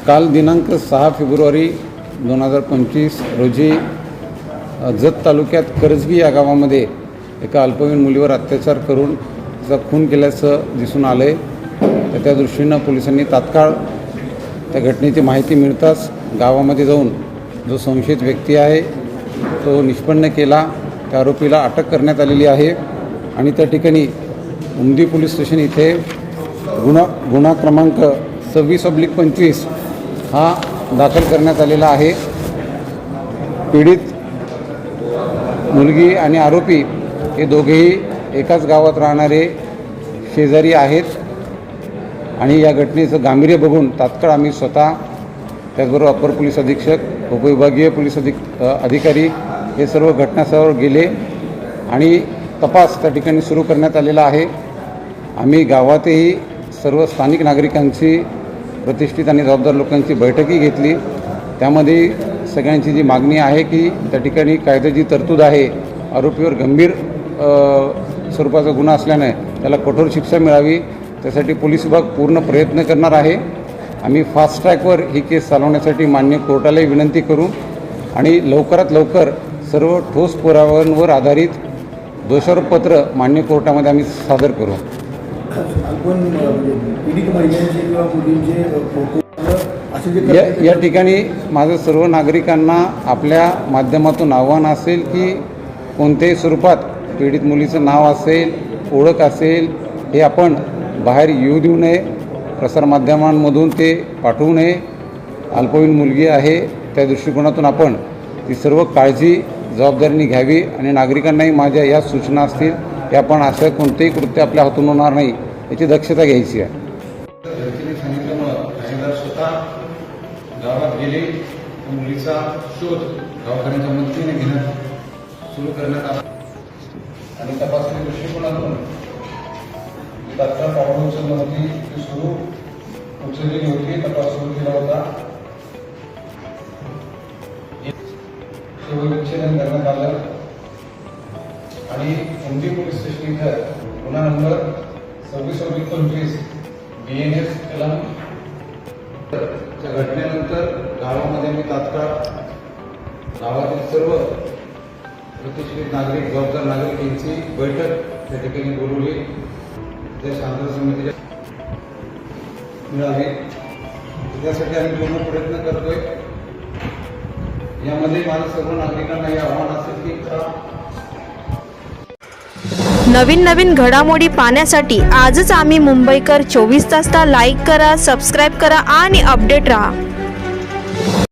काल दिनांक 6 फेब्रुवारी 2025 रोजी जत तालुक्यात करजगी या गावामध्ये एका अल्पवयीन मुलीवर अत्याचार करून तिचा खून केल्याचं दिसून आलं आहे. तर त्या दृष्टीनं पोलिसांनी तात्काळ त्या घटनेची माहिती मिळताच गावामध्ये जाऊन जो संशयित व्यक्ती आहे तो निष्पन्न केला. त्या आरोपीला अटक करण्यात आलेली आहे आणि त्या ठिकाणी उमदी पोलीस स्टेशन इथे गुन्हा क्रमांक 26/25 हा दाखल करण्यात आलेला आहे. पीडित मुलगी आणि आरोपी हे दोघेही एकाच गावात राहणारे शेजारी आहेत आणि या घटनेचं गांभीर्य बघून तात्काळ आम्ही स्वतः त्याचबरोबर अपर पोलीस अधीक्षक उपविभागीय पोलीस अधिकारी हे सर्व घटनास्थळावर गेले आणि तपास त्या ठिकाणी सुरू करण्यात आलेला आहे. आम्ही गावातही सर्व स्थानिक नागरिकांची प्रतिष्ठित आणि जबाबदार लोकांची बैठकही घेतली. त्यामध्ये सगळ्यांची जी मागणी आहे की त्या ठिकाणी कायद्याची तरतूद आहे, आरोपीवर गंभीर स्वरूपाचा गुन्हा असल्याने त्याला कठोर शिक्षा मिळावी, त्यासाठी पोलीस विभाग पूर्ण प्रयत्न करणार आहे. आम्ही फास्ट ट्रॅकवर ही केस चालवण्यासाठी मान्य कोर्टालाही विनंती करू आणि लवकरात लवकर सर्व ठोस पुराव्यांवर आधारित दोषारोपपत्र मान्य कोर्टामध्ये आम्ही सादर करू. या ठिकाणी माझं सर्व नागरिकांना आपल्या माध्यमातून आव्हान असेल की कोणत्याही स्वरूपात पीडित मुलीचं नाव असेल, ओळख असेल, हे आपण बाहेर येऊ देऊ नये, प्रसारमाध्यमांमधून ते पाठवू नये. अल्पवयीन मुलगी आहे त्या दृष्टिकोनातून आपण ती सर्व काळजी जबाबदारीने घ्यावी आणि नागरिकांनाही माझ्या या सूचना असतील की आपण असं कोणतेही कृत्य आपल्या हातून होणार नाही याची दक्षता घ्यायची आहे. स्वतः गावात गेले, मुलीचा शोध गावकऱ्यांच्या मदतीने घेण्यात सुरू करण्यात आला आणि तपासणी दृष्टिकोनातून तात्काळ पावलं उचलण्यासाठी सुरू उचललेली होती. तपास सुरू केला होता. विच्छेदन करण्यात आलं आणि उमदी पोलीस स्टेशन इथं गुन्हा नंबर 26/25 BNS कलम च्या घटनेनंतर गावामध्ये मी तात्काळ गावातील सर्व प्रतिष्ठित नागरिक, जबाबदार नागरिक यांची बैठक त्या ठिकाणी बोलवली. त्या शांतता समितीच्या मिळावी त्यासाठी आम्ही पूर्ण प्रयत्न करतोय. यामध्ये माझं सर्व नागरिकांना हे आव्हान असेल की नवीन घडामोडी पाहण्यासाठी आजच आम्ही मुंबईकर 24 तासला लाईक करा, सबस्क्राईब करा आणि अपडेट रहा.